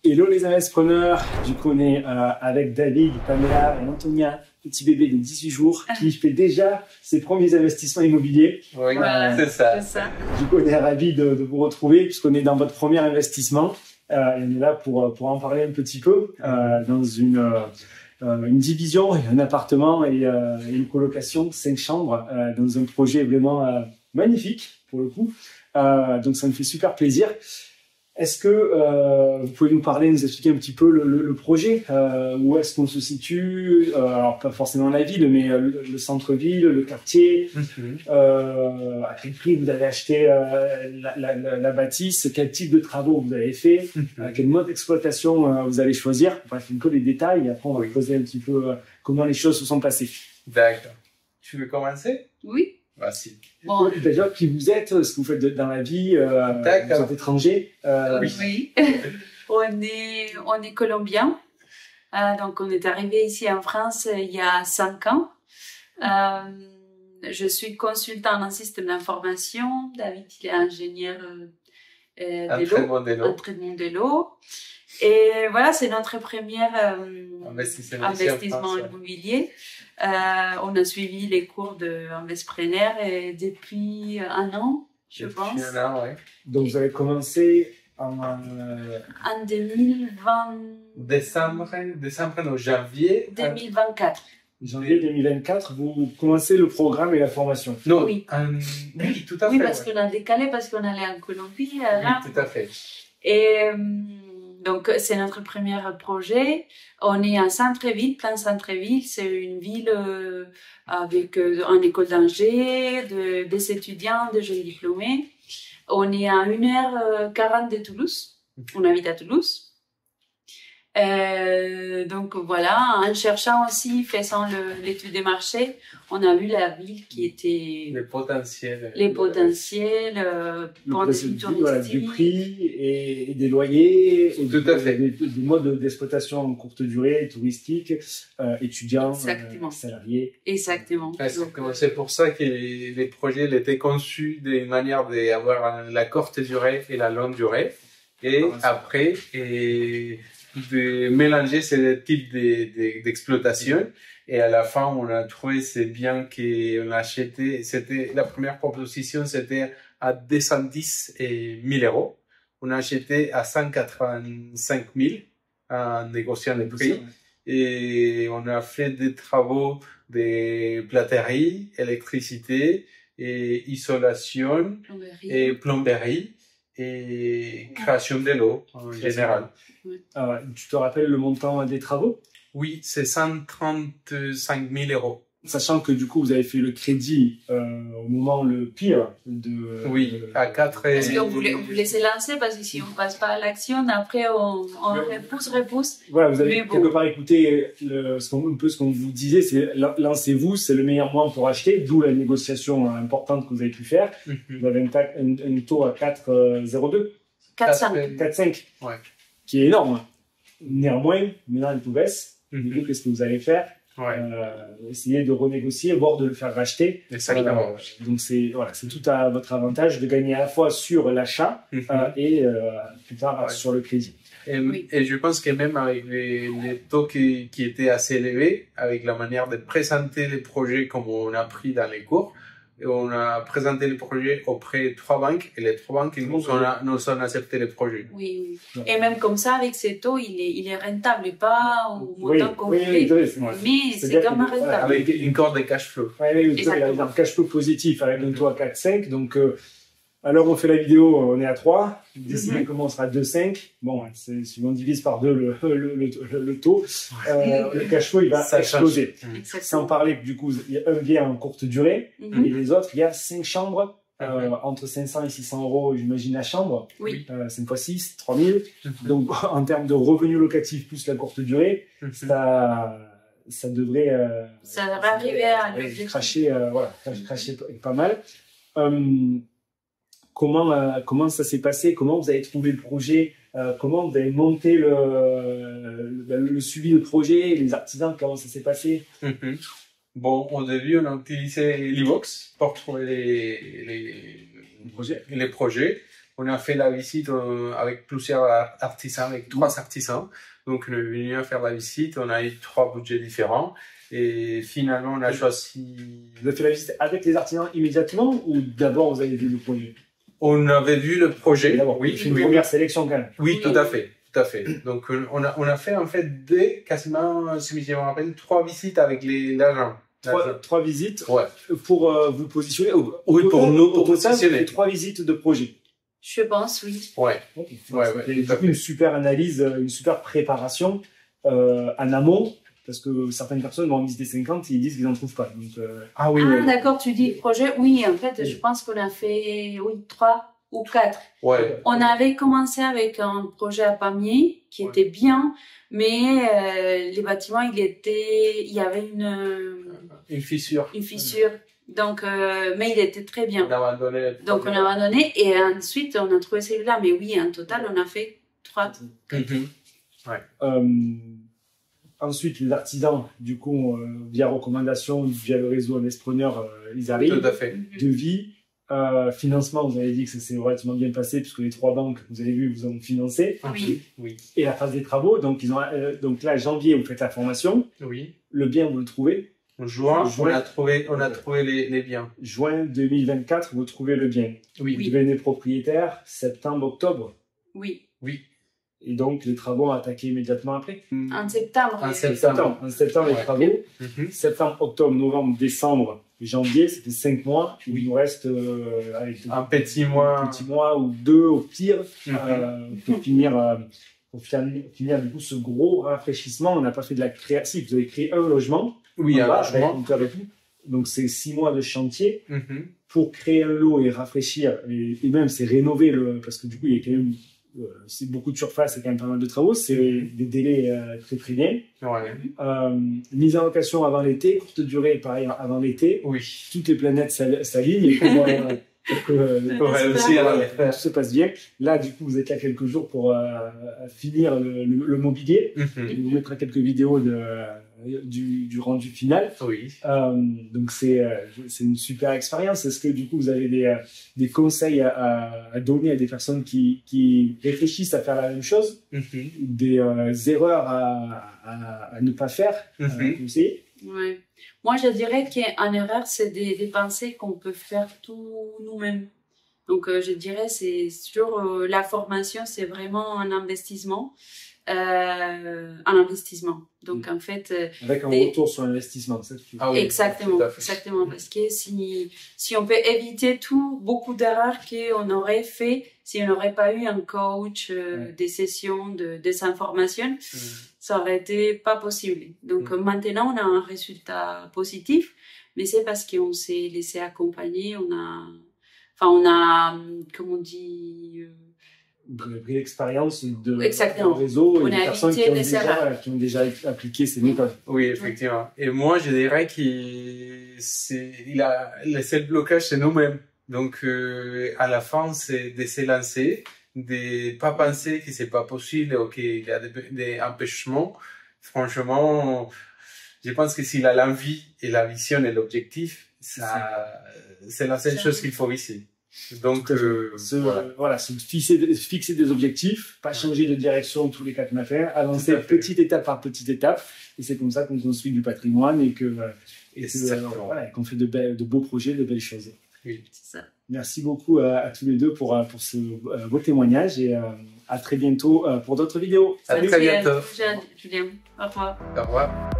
Hello les investisseurs, du coup on est avec David, Pamela et Antonia, petit bébé de 18 jours qui fait déjà ses premiers investissements immobiliers. Oui, voilà, c'est ça. Du coup on est ravis de vous retrouver puisqu'on est dans votre premier investissement et on est là pour en parler un petit peu dans une division, un appartement et une colocation, 5 chambres dans un projet vraiment magnifique pour le coup. Donc ça me fait super plaisir. Est-ce que vous pouvez nous parler, nous expliquer un petit peu le projet, où est-ce qu'on se situe, alors pas forcément la ville, mais le centre-ville, le quartier, à quel prix vous avez acheté la bâtisse, quel type de travaux vous avez fait, quel mode d'exploitation vous allez choisir, bref, un peu les détails, et après on va poser un petit peu comment les choses se sont passées. D'accord. Tu veux commencer? Oui. Vas-y. Bon. Déjà, qui vous êtes, ce que vous faites dans la vie, vous êtes étranger. Oui. on est colombien. Donc, on est arrivé ici en France il y a 5 ans. Je suis consultant en système d'information. David, il est ingénieur en traitement de l'eau. Et voilà, c'est notre premier investissement immobilier. On a suivi les cours d'Investpreneur depuis 1 an, je pense. Depuis 1 an, oui. Donc, vous avez commencé en 2020. Janvier 2024. Janvier 2024, vous commencez le programme et la formation. Non, oui. Oui, tout à fait. Oui, parce qu'on a décalé, parce qu'on allait en Colombie. Oui, tout à fait. Et donc, c'est notre premier projet. On est en centre-ville, plein centre-ville. C'est une ville avec une école d'ingé, des étudiants, des jeunes diplômés. On est à 1h40 de Toulouse. On habite à Toulouse. Donc voilà, en cherchant aussi, faisant l'étude des marchés, on a vu la ville qui était les potentiels, voilà, du prix et des loyers, et tout à fait, des modes d'exploitation en courte durée, touristique, étudiants, salariés. Exactement. Donc, c'est pour ça que les projets étaient conçus d'une manière d'avoir la courte durée et la longue durée, et après de mélanger ces types d'exploitation. Et à la fin, on a trouvé c'est bien qu'on a acheté, c'était la première proposition, c'était à 210 000 euros. On a acheté à 185 000 en négociant les prix. Et on a fait des travaux de plâtrerie, électricité, et isolation, et plomberie, et création de l'eau en général. Tu te rappelles le montant des travaux? Oui, c'est 135 000 euros. Sachant que du coup, vous avez fait le crédit au moment le pire de... Oui, à 4 et... Parce qu'on voulait se lancer, parce que si on ne passe pas à l'action, après on repousse. Voilà, vous avez quelque part écouté un peu ce qu'on vous disait, c'est lancez-vous, c'est le meilleur moyen pour acheter, d'où la négociation importante que vous avez pu faire. Vous avez un taux à 4,02. 4,5. Ouais. Qui est énorme. Néanmoins, maintenant, il tout baisse. Qu'est-ce que vous allez faire? Essayer de renégocier, voire de le faire racheter. Exactement. Donc c'est tout à votre avantage de gagner à la fois sur l'achat et plus tard sur le crédit. Et je pense que même avec les taux qui étaient assez élevés, avec la manière de présenter les projets comme on a pris dans les cours, et on a présenté le projet auprès de 3 banques et les 3 banques nous ont accepté le projet. Oui. Et même comme ça, avec ces taux, il est rentable et pas au montant qu'on fait. Mais c'est quand même rentable. Avec une corde de cash flow. Il a un cash flow positif avec un taux à 4,5. Donc, alors on fait la vidéo, on est à 3. Décidez comment on sera à 2,5. Bon, si on divise par 2 le taux, le cash flow il va exploser. Sans parler que du coup, il y a un bien en courte durée et les autres, il y a 5 chambres entre 500 et 600 euros, j'imagine, la chambre. 5 fois 6, 3000. Donc en termes de revenus locatifs plus la courte durée, ça devrait arriver à cracher pas mal. Comment ça s'est passé? Comment vous avez trouvé le projet? Comment vous avez monté le suivi de projet? Les artisans, comment ça s'est passé? Bon, au début, on a utilisé l'e-box pour trouver les projets. on a fait la visite avec plusieurs artisans, avec 3 artisans. Donc, on est venu à faire la visite. On a eu 3 budgets différents. Et finalement, on a choisi... Vous avez fait la visite avec les artisans immédiatement ou d'abord vous avez vu le projet? On avait vu le projet. Oui, c'est une première sélection quand même. Oui, tout à fait. Tout à fait. Donc, on a fait en fait quasiment, si je me rappelle, 3 visites avec l'agent. 3 visites ouais. Pour vous positionner. Oui, pour nous positionner. 3 visites de projet. Je pense, oui. Ouais. Okay. Du coup, une super analyse, une super préparation en amont. Parce que certaines personnes vont en visiter 50 et ils disent qu'ils n'en trouvent pas. Donc, Ah oui. Ah, d'accord, tu dis projet. Oui, en fait, je pense qu'on a fait 3 ou 4. Ouais. On avait commencé avec un projet à Pamiers qui était bien, mais les bâtiments, il y avait une fissure. Une fissure. Donc, mais il était très bien. On a abandonné. Donc, on a abandonné et ensuite, on a trouvé celui-là. Mais oui, en total, on a fait 3. Ouais. Ensuite, les artisans, du coup, via recommandation, via le réseau Investpreneur, ils arrivent. Tout à fait. Devis, financement, vous avez dit que ça s'est relativement bien passé puisque les 3 banques, vous avez vu, vous ont financé. Oui. Oui. Et la phase des travaux, donc donc là, janvier, vous faites la formation. Oui. Le bien, vous le trouvez. Juin, on a trouvé les biens. Juin 2024, vous trouvez le bien. Oui. Vous devenez propriétaire septembre, octobre. Oui. Oui. Et donc, les travaux ont attaqué immédiatement après. En septembre. En septembre, les travaux. Septembre, octobre, novembre, décembre, janvier, c'était 5 mois. Il nous reste un petit mois ou 2 au pire pour finir du coup ce gros rafraîchissement. On n'a pas fait de la création. Si, vous avez créé un logement. Oui, un logement. Donc, c'est 6 mois de chantier pour créer un lot et rafraîchir. Et même, c'est rénover parce que du coup, il y a quand même c'est beaucoup de surface et quand même pas mal de travaux. C'est des délais très très bien. Ouais. Mise en location avant l'été, courte durée pareil avant l'été. Oui. Toutes les planètes s'alignent pour que tout se passe bien. Là, du coup, vous êtes là quelques jours pour finir le mobilier. Je vous mettrai quelques vidéos du rendu final. Oui. Donc c'est une super expérience. Est-ce que du coup vous avez des conseils à donner à des personnes qui réfléchissent à faire la même chose, des erreurs à ne pas faire, conseiller? Ouais. Moi je dirais qu'une erreur c'est des pensées qu'on peut faire tout nous-mêmes. Donc je dirais c'est sur la formation, c'est vraiment un investissement. Donc en fait avec un retour sur l'investissement, ça tu... oui, exactement parce que si on peut éviter beaucoup d'erreurs qu'on aurait fait si on n'aurait pas eu un coach, des sessions de désinformation, ça aurait été pas possible. Donc maintenant on a un résultat positif, mais c'est parce qu'on s'est laissé accompagner, on a comme on dit vous avez pris l'expérience de réseau et des personnes qui ont déjà appliqué ces méthodes. Oui, effectivement. Et moi, je dirais le seul blocage, c'est nous-mêmes. Donc, à la fin, c'est de se lancer, de pas penser que c'est pas possible ou qu'il y a des empêchements. Franchement, je pense que s'il a l'envie et la vision et l'objectif, c'est la seule chose qu'il faut viser. Donc, se fixer des objectifs, pas changer de direction tous les 4 matins, avancer petite étape par petite étape, et c'est comme ça qu'on construit du patrimoine et qu'on fait de beaux projets, de belles choses. Oui, c'est ça. Merci beaucoup à tous les deux pour ce beau témoignage et à très bientôt pour d'autres vidéos. À très bientôt. Julien, au revoir. Au revoir.